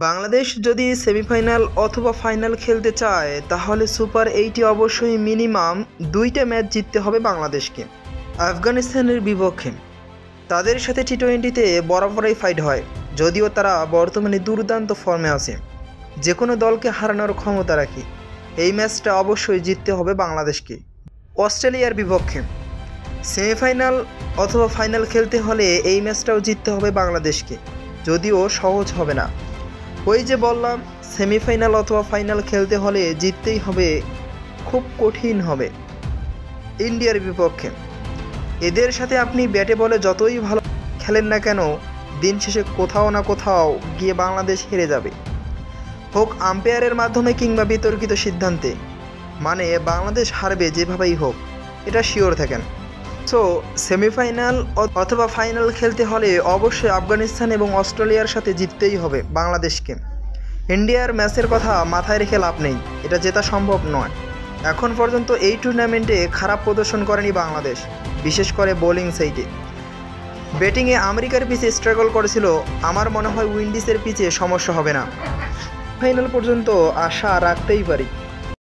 বাংলাদেশ যদি সেমিফাইনাল অথবা ফাইনাল খেলতে চায় তাহলে সুপার 8 অবশ্যই মিনিমাম 2টা ম্যাচ জিততে হবে বাংলাদেশকে। আফগানিস্তানের বিপক্ষে তাদের সাথে টি-20তে বরাবরই ফাইট হয়, যদিও তারা বর্তমানে দুর্দান্ত ফর্মে আছে, যে কোনো দলকে হারানোর ক্ষমতা রাখে। এই ম্যাচটা অবশ্যই জিততে হবে বাংলাদেশকে। অস্ট্রেলিয়ার বিপক্ষে সেমিফাইনাল অথবা ফাইনাল খেলতে হলে এই ম্যাচটাও জিততে হবে বাংলাদেশকে, যদিও সহজ হবে না। ওই যে বললাম, সেমিফাইনাল অথবা ফাইনাল খেলতে হলে জিততেই হবে, খুব কঠিন হবে। ইন্ডিয়ার বিপক্ষে এদের সাথে আপনি ব্যাটে বলে যতই ভালো খেলেন না কেন, দিন শেষে কোথাও না কোথাও গিয়ে বাংলাদেশ হেরে যাবে, হোক আম্পায়ারের মাধ্যমে কিংবা বিতর্কিত সিদ্ধান্তে। মানে বাংলাদেশ হারবে যেভাবেই হোক, এটা শিওর থাকেন। সো সেমিফাইনাল অথবা ফাইনাল খেলতে হলে অবশ্যই আফগানিস্তান এবং অস্ট্রেলিয়ার সাথে জিততেই হবে বাংলাদেশকে। ইন্ডিয়ার ম্যাচের কথা মাথায় রেখে লাভ নেই, এটা জেতা সম্ভব নয়। এখন পর্যন্ত এই টুর্নামেন্টে খারাপ প্রদর্শন করেনি বাংলাদেশ, বিশেষ করে বোলিং সাইডে। ব্যাটিংয়ে আমেরিকার পিচে স্ট্রাগল করেছিল, আমার মনে হয় উইন্ডিজের পিচে সমস্যা হবে না। ফাইনাল পর্যন্ত আশা রাখতেই পারি।